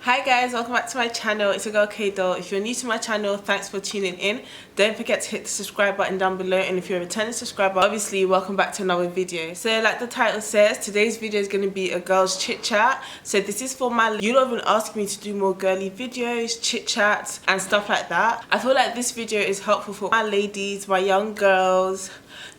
Hi guys, welcome back to my channel. It's your girl K.DOLL. If you're new to my channel, thanks for tuning in. Don't forget to hit the subscribe button down below, and if you're a returning subscriber, obviously welcome back to another video. So like the title says, today's video is going to be a girl's chit chat. So this is for my, you lot have been asking me to do more girly videos, chit chats and stuff like that. I feel like this video is helpful for my ladies, my young girls,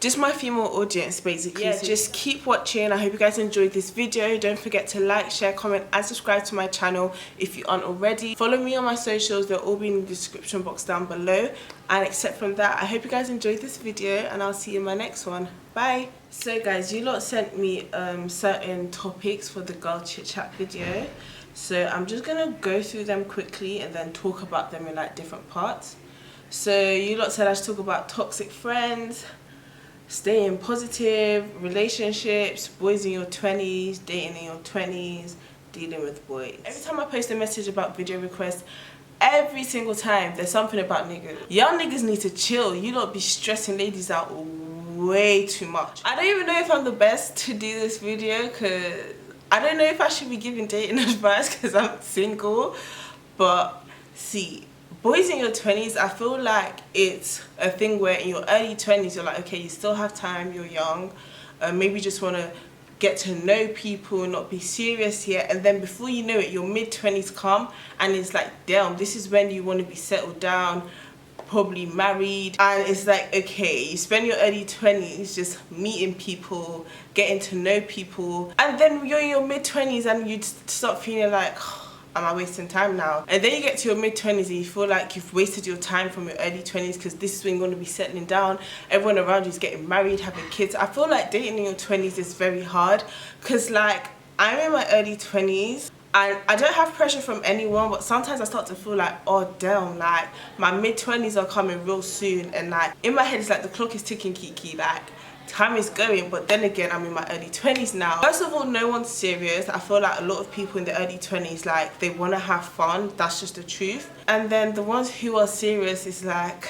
just my female audience basically. Yeah, just keep watching. I hope you guys enjoyed this video. Don't forget to like, share, comment and subscribe to my channel if you aren't already. Follow me on my socials, they'll all be in the description box down below. And except from that, I hope you guys enjoyed this video and I'll see you in my next one. Bye. So guys, you lot sent me certain topics for the girl chit chat video, so I'm just gonna go through them quickly and then talk about them in like different parts. So you lot said I should talk about toxic friends, staying positive, relationships, boys in your 20s, dating in your 20s, dealing with boys. Every time I post a message about video requests, every single time there's something about niggas. Young niggas need to chill. You don't be stressing ladies out way too much. I don't even know if I'm the best to do this video because I don't know if I should be giving dating advice because I'm single. But see, boys in your 20s, I feel like it's a thing where in your early 20s you're like, okay, you still have time, you're young, maybe you just want to get to know people, not be serious yet, and then before you know it, your mid-20s come and it's like, damn, this is when you want to be settled down, probably married, and it's like, okay, you spend your early 20s just meeting people, getting to know people, and then you're in your mid-20s and you start feeling like, am I wasting time now? And then you get to your mid-20s and you feel like you've wasted your time from your early 20s because this is when you're going to be settling down. Everyone around you is getting married, having kids. I feel like dating in your 20s is very hard because like I'm in my early 20s and I don't have pressure from anyone, but sometimes I start to feel like, oh damn, like my mid-20s are coming real soon, and like in my head it's like the clock is ticking, Kiki, like time is going. But then again, I'm in my early 20s now. First of all, no one's serious. I feel like a lot of people in the early 20s, like they want to have fun, that's just the truth. And then the ones who are serious is like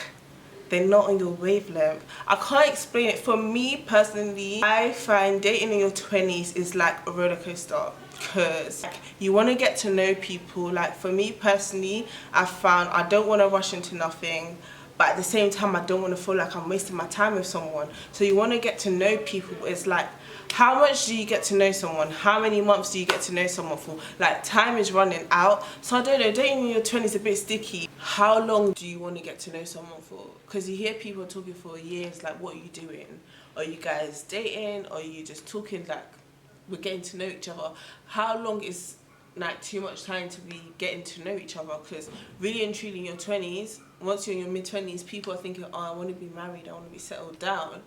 they're not on your wavelength. I can't explain it. For me personally, I find dating in your 20s is like a roller coaster because like, you want to get to know people. Like for me personally, I found I don't want to rush into nothing, but at the same time I don't want to feel like I'm wasting my time with someone. So you want to get to know people. It's like, how much do you get to know someone? How many months do you get to know someone for? Like time is running out. So I don't know, dating in your 20s is a bit sticky. How long do you want to get to know someone for? Because you hear people talking for years, like what are you doing? Are you guys dating? Or are you just talking like we're getting to know each other? How long is like too much time to be getting to know each other? Because really and truly in your 20s, once you're in your mid-20s, people are thinking, oh, I want to be married, I want to be settled down.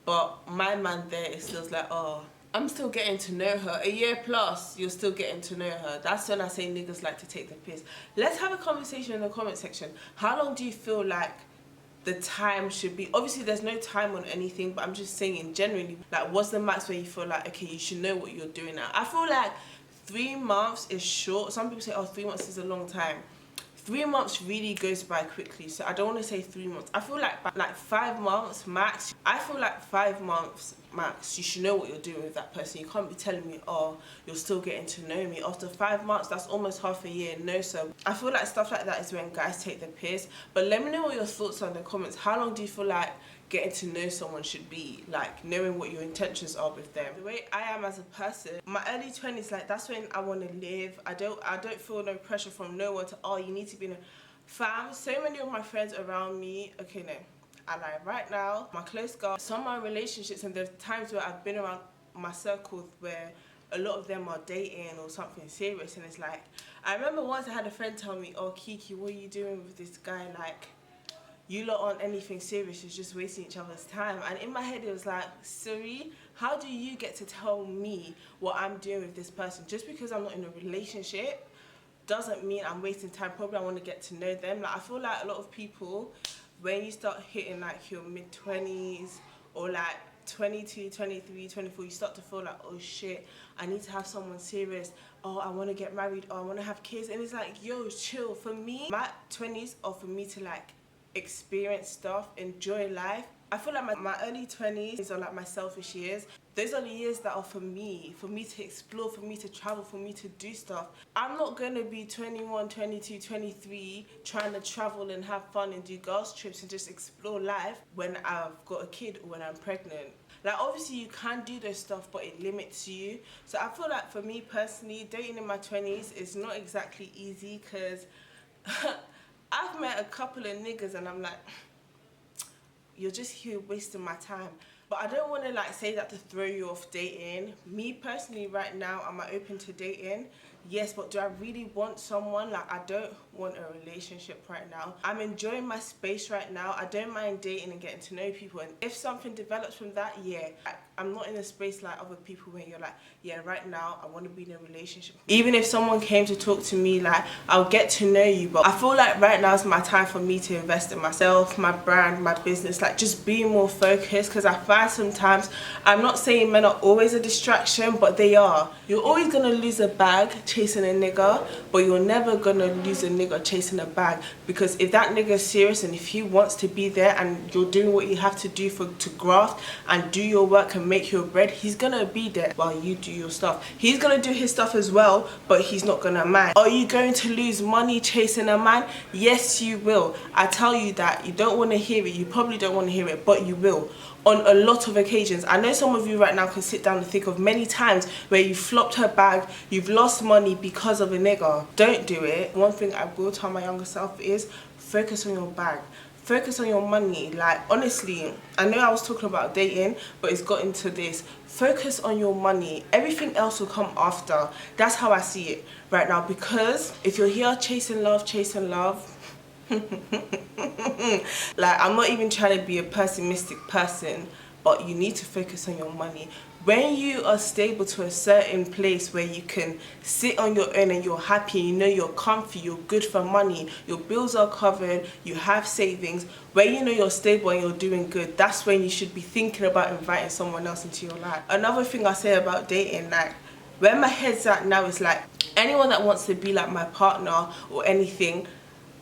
But my man there is still like, oh, I'm still getting to know her. A year plus, you're still getting to know her. That's when I say niggas like to take the piss. Let's have a conversation in the comment section. How long do you feel like the time should be? Obviously there's no time on anything, but I'm just saying generally, like what's the max where you feel like, okay, you should know what you're doing now? I feel like 3 months is short. Some people say, oh, 3 months is a long time. 3 months really goes by quickly, so I don't want to say 3 months. I feel like 5 months max. I feel like 5 months max, you should know what you're doing with that person. You can't be telling me, oh, you're still getting to know me. After 5 months, that's almost half a year. No, so I feel like stuff like that is when guys take the piss. But let me know what your thoughts are in the comments. How long do you feel like getting to know someone should be, like knowing what your intentions are with them? The way I am as a person, my early 20s, like that's when I want to live. I don't feel no pressure from no one to, oh, you need to be in a fam. So many of my friends around me, okay, no, I lie right now, my close girl, some of my relationships, and there's times where I've been around my circles where a lot of them are dating or something serious, and it's like, I remember once I had a friend tell me, oh Kiki, what are you doing with this guy? Like, you lot aren't anything serious, you're just wasting each other's time. And in my head it was like, sorry, how do you get to tell me what I'm doing with this person? Just because I'm not in a relationship doesn't mean I'm wasting time. Probably I want to get to know them. Like I feel like a lot of people, when you start hitting like your mid-20s or like 22, 23, 24, you start to feel like, oh shit, I need to have someone serious. Oh, I want to get married. Oh, I want to have kids. And it's like, yo, chill. For me, my 20s are for me to like experience stuff, enjoy life. I feel like my early 20s are like my selfish years. Those are the years that are for me to explore, for me to travel, for me to do stuff. I'm not gonna be 21, 22, 23 trying to travel and have fun and do girls trips and just explore life when I've got a kid or when I'm pregnant. Like, obviously you can do those stuff, but it limits you. So I feel like for me personally, dating in my 20s is not exactly easy, because I've met a couple of niggas and I'm like, you're just here wasting my time. But I don't want to like say that to throw you off dating. Me personally right now, am I open to dating? Yes, but do I really want someone? Like, I don't want a relationship right now. I'm enjoying my space right now. I don't mind dating and getting to know people, and if something develops from that, yeah. I'm not in a space like other people where you're like, yeah, right now I want to be in a relationship. Even if someone came to talk to me, like, I'll get to know you, but I feel like right now is my time for me to invest in myself, my brand, my business, like just being more focused, because I find sometimes, I'm not saying men are always a distraction, but they are. You're always gonna lose a bag chasing a nigga, but you're never gonna lose a nigga chasing a bag, because if that nigga is serious and if he wants to be there and you're doing what you have to do to graft and do your work and make your bread, he's gonna be there while you do your stuff. He's gonna do his stuff as well, but he's not gonna mind. Are you going to lose money chasing a man? Yes, you will. I tell you that. You don't want to hear it. You probably don't want to hear it, but you will. On a lot of occasions. I know some of you right now can sit down and think of many times where you flopped her bag, you've lost money because of a nigga. Don't do it. One thing I will tell my younger self is focus on your bag. Focus on your money. Like, honestly, I know I was talking about dating, but it's got into this. Focus on your money. Everything else will come after. That's how I see it right now, because if you're here chasing love, like, I'm not even trying to be a pessimistic person, but you need to focus on your money. When you are stable to a certain place where you can sit on your own and you're happy, you know you're comfy, you're good for money, your bills are covered, you have savings, when you know you're stable and you're doing good, that's when you should be thinking about inviting someone else into your life. Another thing I say about dating, like, where my head's at now is like, anyone that wants to be like my partner or anything,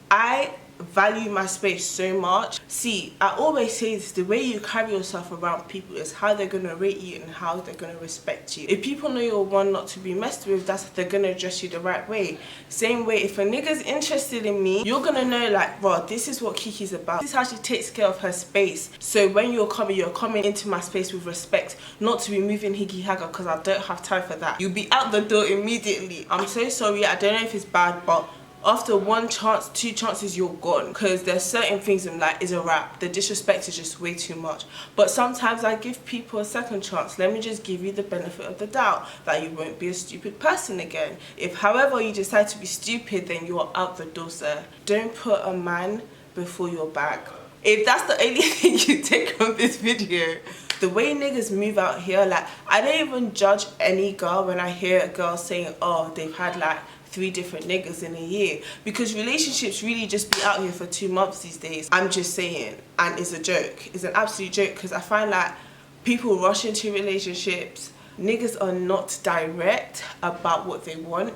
I value my space so much. See, I always say this, the way you carry yourself around people is how they're gonna rate you and how they're gonna respect you. If people know you're one not to be messed with, that's they're gonna address you the right way. Same way, if a nigga's interested in me, you're gonna know, like, bro, this is what Kiki's about. This is how she takes care of her space. So when you're coming into my space with respect, not to be moving higgy hagger, because I don't have time for that. You'll be out the door immediately. I'm so sorry, I don't know if it's bad, but after one chance, two chances, you're gone, because there's certain things I'm like, is a wrap. The disrespect is just way too much. But sometimes I give people a second chance. Let me just give you the benefit of the doubt that you won't be a stupid person again. If however you decide to be stupid, then you are out the door, sir. Don't put a man before your bag. If that's the only thing you take from this video, the way niggas move out here, like, I don't even judge any girl when I hear a girl saying, oh, they've had like 3 different niggas in a year, because relationships really just be out here for 2 months these days. I'm just saying, and it's a joke. It's an absolute joke, because I find like people rush into relationships. Niggas are not direct about what they want.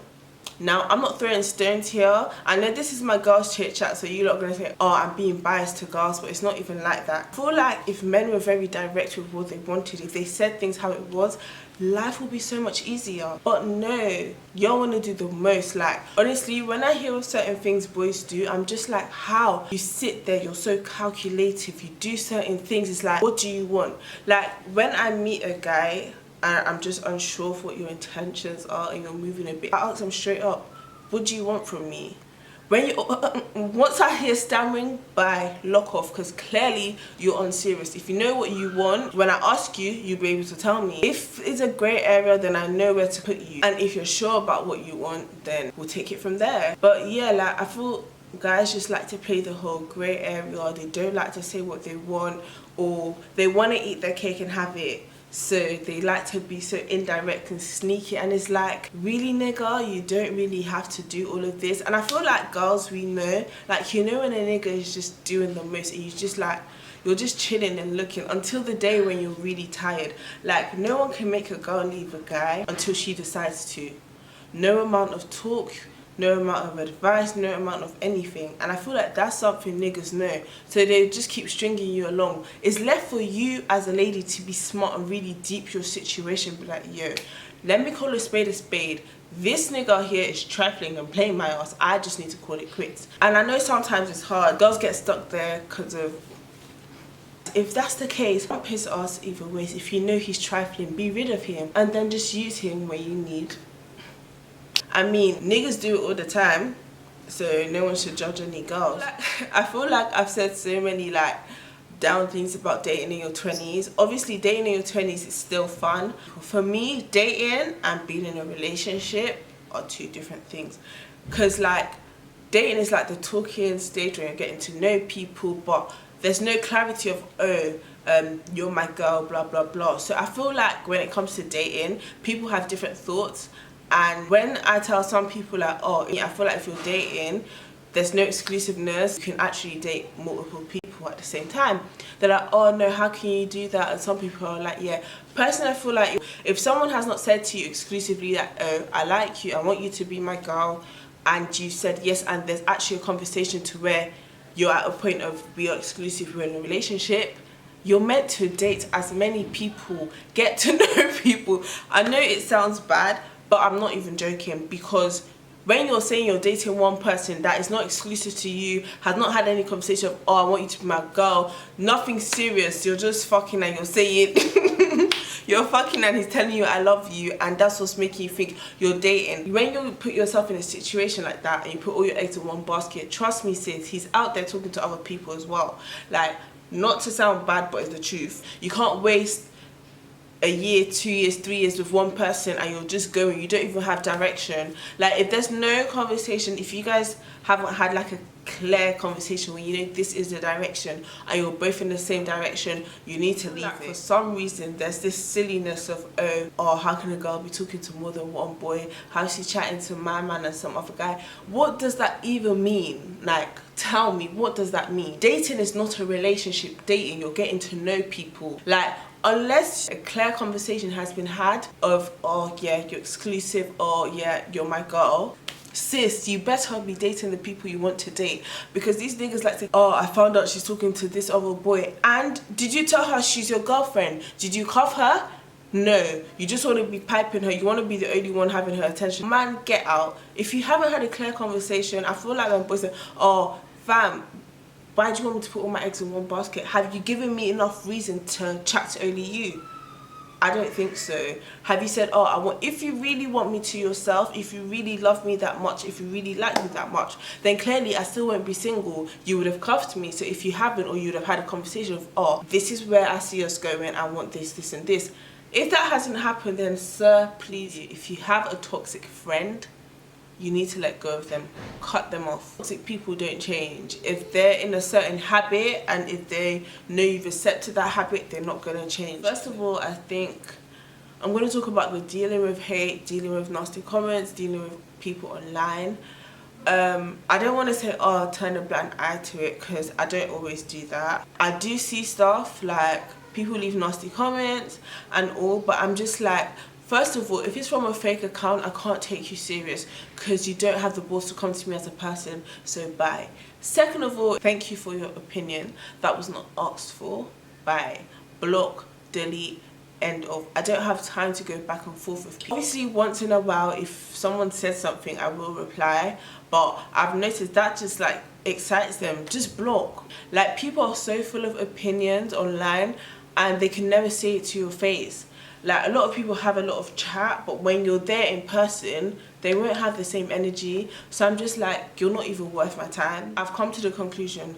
Now, I'm not throwing stones here. I know this is my girls chit chat, so you're not gonna say, oh, I'm being biased to girls, but it's not even like that. I feel like if men were very direct with what they wanted, if they said things how it was, life would be so much easier. But no, y'all want to do the most. Like, honestly, when I hear of certain things boys do, I'm just like, how? You sit there, you're so calculative, you do certain things, it's like, what do you want? Like, when I meet a guy and I'm just unsure of what your intentions are and you're moving a bit, I ask them straight up, what do you want from me? When you once I hear stammering, bye, lock off, because clearly you're unserious. If you know what you want, when I ask you, you'll be able to tell me. If it's a grey area, then I know where to put you, and if you're sure about what you want, then we'll take it from there. But yeah, like, I feel guys just like to play the whole grey area. They don't like to say what they want, or they want to eat their cake and have it, so they like to be so indirect and sneaky. And it's like, really, nigga, you don't really have to do all of this. And I feel like girls, we know, like, you know when a nigga is just doing the most and you just like, you're just chilling and looking until the day when you're really tired. Like, no one can make a girl leave a guy until she decides to. No amount of talk, no amount of advice, no amount of anything. And I feel like that's something niggas know, so they just keep stringing you along. It's left for you as a lady to be smart and really deep your situation. Be like, yo, let me call a spade a spade. This nigga here is trifling and playing my ass. I just need to call it quits. And I know sometimes it's hard. Girls get stuck there because of... If that's the case, don't piss us either ways. If you know he's trifling, be rid of him and then just use him where you need. I mean, niggas do it all the time, so no one should judge any girls. I feel like I've said so many like down things about dating in your 20s. Obviously, dating in your 20s is still fun. For me, dating and being in a relationship are two different things. Because like, dating is like the talking stage where you're getting to know people, but there's no clarity of, oh, you're my girl, blah, blah, blah. So I feel like when it comes to dating, people have different thoughts. And when I tell some people like, oh, I feel like if you're dating, there's no exclusiveness, you can actually date multiple people at the same time. They're like, oh no, how can you do that? And some people are like, yeah. Personally, I feel like if someone has not said to you exclusively that, oh, I like you, I want you to be my girl, and you said yes, and there's actually a conversation to where you're at a point of we are exclusive, we're in a relationship, you're meant to date as many people, get to know people. I know it sounds bad, but I'm not even joking, because when you're saying you're dating one person that is not exclusive to you, has not had any conversation of, oh, I want you to be my girl, nothing serious, you're just fucking and you're saying, you're fucking and he's telling you I love you, and that's what's making you think you're dating. When you put yourself in a situation like that and you put all your eggs in one basket, trust me sis, he's out there talking to other people as well. Like, not to sound bad, but it's the truth. You can't waste a year, 2 years, 3 years with one person and you're just going, you don't even have direction. Like, if there's no conversation, if you guys haven't had like a clear conversation where you know this is the direction and you're both in the same direction, you need to leave it. For some reason there's this silliness of, oh, how can a girl be talking to more than one boy, how's she chatting to my man and some other guy? What does that even mean? Like, tell me, what does that mean? Dating is not a relationship. Dating, you're getting to know people. Like, unless a clear conversation has been had of, oh yeah, you're exclusive, or yeah, you're my girl, sis, you better be dating the people you want to date. Because these niggas like to, oh, I found out she's talking to this other boy, and did you tell her she's your girlfriend? Did you cuff her? No, you just want to be piping her, you want to be the only one having her attention. Man, get out. If you haven't had a clear conversation, I feel like when boys say, oh fam, why do you want me to put all my eggs in one basket? Have you given me enough reason to chat to only you? I don't think so. Have you said, oh, if you really want me to yourself, if you really love me that much, if you really like me that much, then clearly I still won't be single. You would have cuffed me. So if you haven't, or you would have had a conversation of, oh, this is where I see us going, I want this, this and this. If that hasn't happened, then sir, please, if you have a toxic friend, you need to let go of them, cut them off. Toxic people don't change. If they're in a certain habit and if they know you've accepted that habit, they're not gonna change. First of all, I think I'm gonna talk about the dealing with hate, dealing with nasty comments, dealing with people online. I don't want to say, oh, turn a blind eye to it, because I don't always do that. I do see stuff like people leave nasty comments and all, but I'm just like, first of all, if it's from a fake account, I can't take you serious because you don't have the balls to come to me as a person, so bye. Second of all, thank you for your opinion. That was not asked for. Bye. Block, delete, end of. I don't have time to go back and forth with people. Obviously, once in a while, if someone says something, I will reply, but I've noticed that just like excites them. Just block. Like, people are so full of opinions online and they can never say it to your face. Like, a lot of people have a lot of chat, but when you're there in person, they won't have the same energy. So I'm just like, you're not even worth my time. I've come to the conclusion,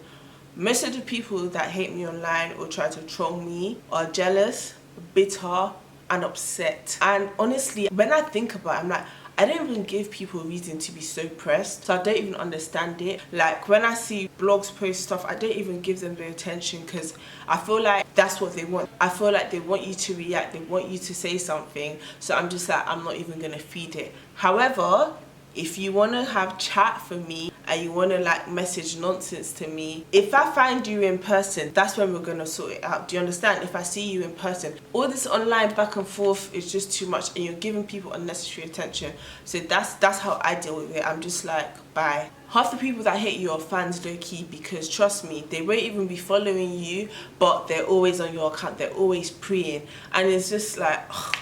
most of the people that hate me online or try to troll me are jealous, bitter, and upset. And honestly, when I think about it, I'm like, I don't even give people a reason to be so pressed, so I don't even understand it. Like, when I see blogs post stuff, I don't even give them the attention because I feel like that's what they want. I feel like they want you to react, they want you to say something, so I'm just like, I'm not even gonna feed it. However, If you want to have chat for me and you want to like message nonsense to me, if I find you in person, that's when we're going to sort it out. Do you understand? If I see you in person, all this online back and forth is just too much and you're giving people unnecessary attention. So that's how I deal with it. I'm just like, bye. Half the people that hate you are fans, low-key, because trust me, they won't even be following you, but they're always on your account, they're always preying, and it's just like, ugh,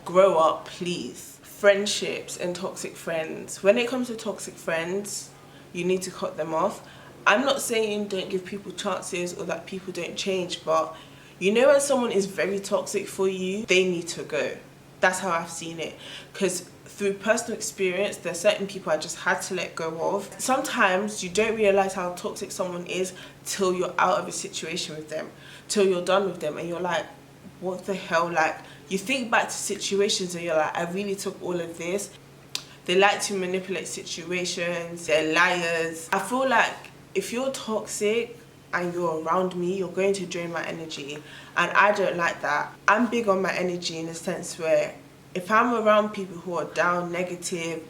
grow up, please. Friendships and toxic friends. When it comes to toxic friends, you need to cut them off. I'm not saying don't give people chances or that people don't change, but you know when someone is very toxic for you, they need to go. That's how I've seen it. Because through personal experience, there's certain people I just had to let go of. Sometimes you don't realize how toxic someone is till you're out of a situation with them, till you're done with them, and you're like, what the hell? Like, you think back to situations and you're like, I really took all of this. They like to manipulate situations, they're liars. I feel like if you're toxic and you're around me, you're going to drain my energy, and I don't like that. I'm big on my energy in the sense where if I'm around people who are down, negative,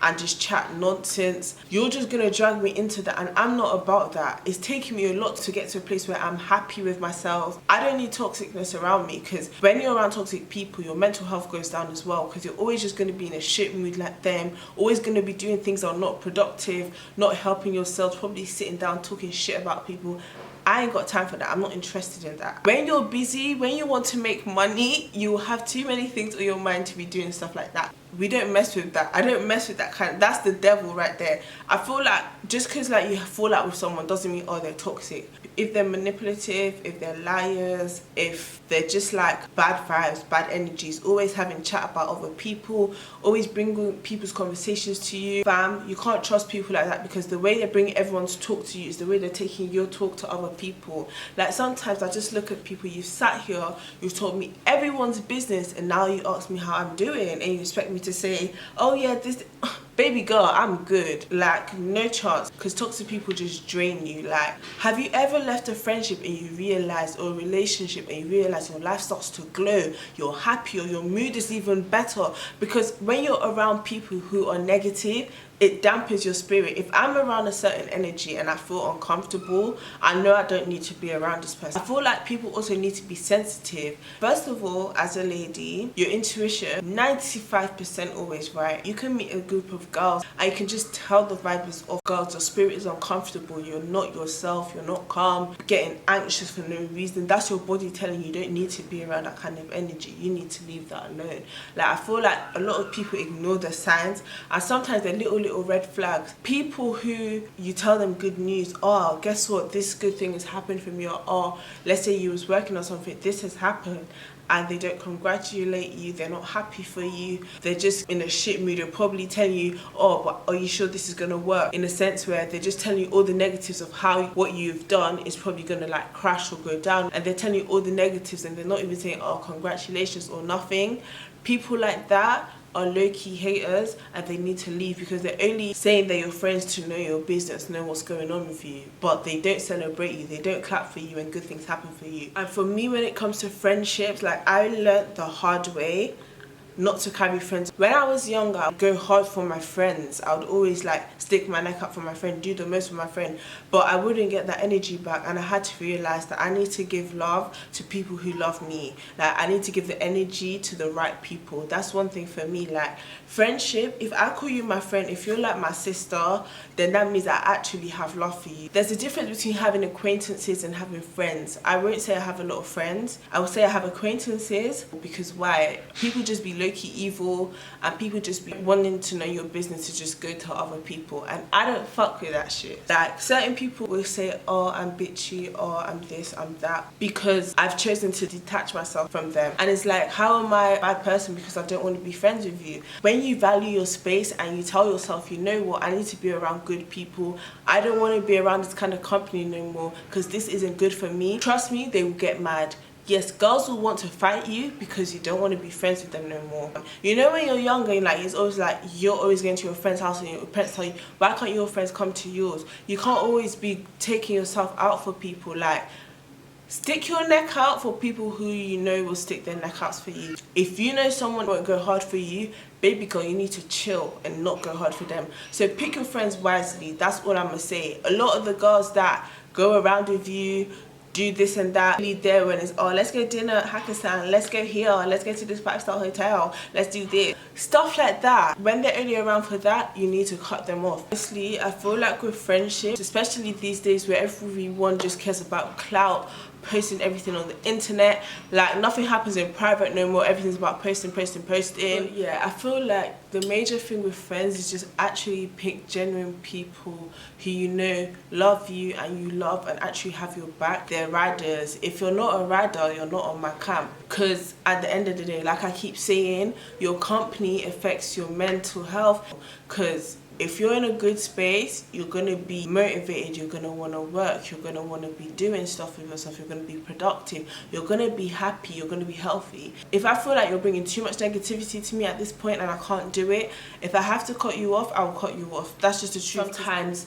and just chat nonsense, you're just gonna drag me into that, and I'm not about that. It's taking me a lot to get to a place where I'm happy with myself. I don't need toxicness around me, because when you're around toxic people, your mental health goes down as well, because you're always just gonna be in a shit mood like them, always gonna be doing things that are not productive, not helping yourself, probably sitting down talking shit about people. I ain't got time for that. I'm not interested in that. When you're busy, when you want to make money, you will have too many things on your mind to be doing stuff like that. We don't mess with that. I don't mess with that kind. That's the devil right there. I feel like just because like you fall out with someone doesn't mean, oh, they're toxic. If they're manipulative, if they're liars, if they're just like bad vibes, bad energies, always having chat about other people, always bringing people's conversations to you, fam, you can't trust people like that, because the way they bring everyone's talk to you is the way they're taking your talk to other people. Like sometimes I just look at people, you've sat here, you've told me everyone's business, and now you ask me how I'm doing and you expect me to say, oh yeah, this baby girl, I'm good. Like, no chance, because toxic people just drain you. Like, have you ever left a friendship and you realize, or a relationship, and you realize your life starts to glow, you're happy, or your mood is even better? Because when you're around people who are negative, it dampens your spirit. If I'm around a certain energy and I feel uncomfortable, I know I don't need to be around this person. I feel like people also need to be sensitive. First of all, as a lady, your intuition, 95% always right. You can meet a group of girls and you can just tell the vibe is off. Girls, your spirit is uncomfortable, you're not yourself, you're not calm, getting anxious for no reason. That's your body telling you don't need to be around that kind of energy. You need to leave that alone. Like, I feel like a lot of people ignore the signs, and sometimes they're little red flags. People who you tell them good news, oh, guess what, this good thing has happened for me, or oh, let's say you was working on something, this has happened, and they don't congratulate you, they're not happy for you, they're just in a shit mood. They're probably telling you, oh, but are you sure this is gonna work? In a sense where they're just telling you all the negatives of how what you've done is probably gonna like crash or go down, and they're telling you all the negatives, and they're not even saying, oh, congratulations or nothing. People like that are low-key haters, and they need to leave, because they're only saying they're your friends to know your business, know what's going on with you, but they don't celebrate you, they don't clap for you when good things happen for you. And for me, when it comes to friendships, like, I learned the hard way not to carry friends. When I was younger, I would go hard for my friends. I would always like stick my neck up for my friend, do the most for my friend, but I wouldn't get that energy back, and I had to realize that I need to give love to people who love me. Like, I need to give the energy to the right people. That's one thing for me. Like, friendship, if I call you my friend, if you're like my sister, then that means I actually have love for you. There's a difference between having acquaintances and having friends. I won't say I have a lot of friends. I will say I have acquaintances, because why? People just be low-key evil, and people just be wanting to know your business to just go to other people, and I don't fuck with that shit. Like, certain people will say, oh, I'm bitchy, or I'm this, I'm that, because I've chosen to detach myself from them. And it's like, how am I a bad person because I don't want to be friends with you? When you value your space and you tell yourself, you know what, I need to be around good people, I don't want to be around this kind of company no more because this isn't good for me, trust me, they will get mad. Yes, girls will want to fight you because you don't want to be friends with them no more. You know, when you're younger, like, it's always like you're always going to your friend's house and your parents tell you, why can't your friends come to yours? You can't always be taking yourself out for people. Like, Stick your neck out for people who you know will stick their neck out for you. If you know someone won't go hard for you, baby girl, you need to chill and not go hard for them. So pick your friends wisely. That's all I'm gonna say. A lot of the girls that go around with you, do this and that, really there when it's, oh, let's go dinner at Hakkasan, let's go here, let's go to this 5-star hotel, let's do this. Stuff like that. When they're only around for that, you need to cut them off. Honestly, I feel like with friendships, especially these days where everyone just cares about clout, posting everything on the internet, like nothing happens in private no more, everything's about posting. But yeah, I feel like the major thing with friends is just actually pick genuine people who you know love you and you love and actually have your back. They're riders. If you're not a rider, you're not on my camp, because at the end of the day, like I keep saying, your company affects your mental health. Because if you're in a good space, you're going to be motivated, you're going to want to work, you're going to want to be doing stuff with yourself, you're going to be productive, you're going to be happy, you're going to be healthy. If I feel like you're bringing too much negativity to me at this point and I can't do it, if I have to cut you off, I will cut you off. That's just the truth. Sometimes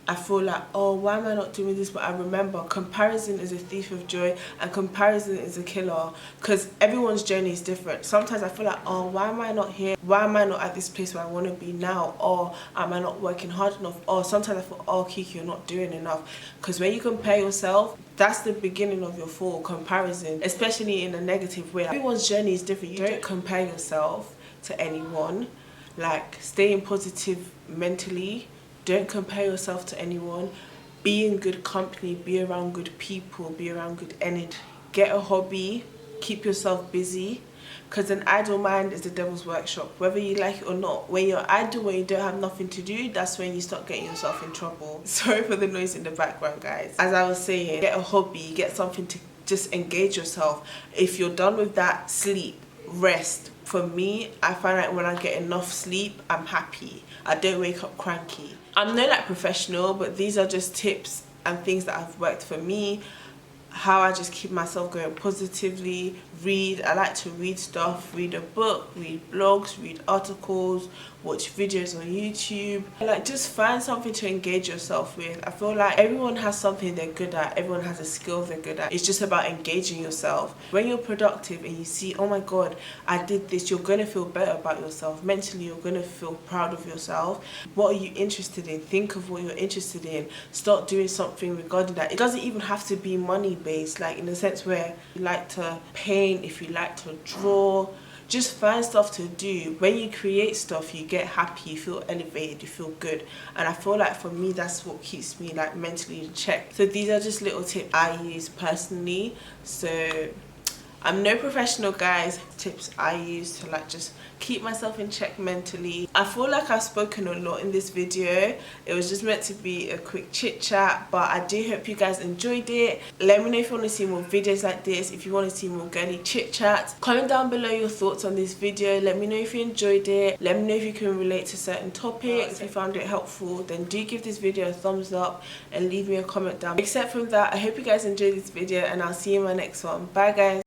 I feel like, oh, why am I not doing this? But I remember comparison is a thief of joy and comparison is a killer, because everyone's journey is different. Sometimes I feel like, oh, why am I not here? Why am I not at this place where I want to be now? Or am I not working hard enough? Or sometimes I feel, oh, Kiki, you're not doing enough. Because when you compare yourself, that's the beginning of your fall. Comparison, especially in a negative way. Everyone's journey is different. You don't compare yourself to anyone. Like, staying positive mentally. Don't compare yourself to anyone. Be in good company, be around good people, be around good energy. Get a hobby, keep yourself busy, because an idle mind is the devil's workshop, whether you like it or not. When you're idle, when you don't have nothing to do, that's when you start getting yourself in trouble. Sorry for the noise in the background, guys. As I was saying, get a hobby, get something to just engage yourself. If you're done with that, sleep, rest. For me, I find like when I get enough sleep, I'm happy. I don't wake up cranky. I'm no like professional, but these are just tips and things that have worked for me. How I just keep myself going positively. Read. I like to read stuff. Read a book, read blogs, read articles, watch videos on YouTube. Like, just find something to engage yourself with. I feel like everyone has something they're good at. Everyone has a skill they're good at. It's just about engaging yourself. When you're productive and you see, oh my god, I did this, you're going to feel better about yourself. Mentally, you're going to feel proud of yourself. What are you interested in? Think of what you're interested in. Start doing something regarding that. It doesn't even have to be money based, like in the sense where you like to paint, if you like to draw, just find stuff to do. When you create stuff, you get happy, you feel elevated, you feel good. And I feel like for me, that's what keeps me like mentally in check. So these are just little tips I use personally. So I'm no professional, guys. Tips I use to like just keep myself in check mentally. I feel like I've spoken a lot in this video. It was just meant to be a quick chit chat, but I do hope you guys enjoyed it. Let me know if you want to see more videos like this, if you want to see more girly chit chats. Comment down below your thoughts on this video. Let me know if you enjoyed it. Let me know if you can relate to certain topics. If you found it helpful, then do give this video a thumbs up and leave me a comment down. Except from that, I hope you guys enjoyed this video and I'll see you in my next one. Bye guys.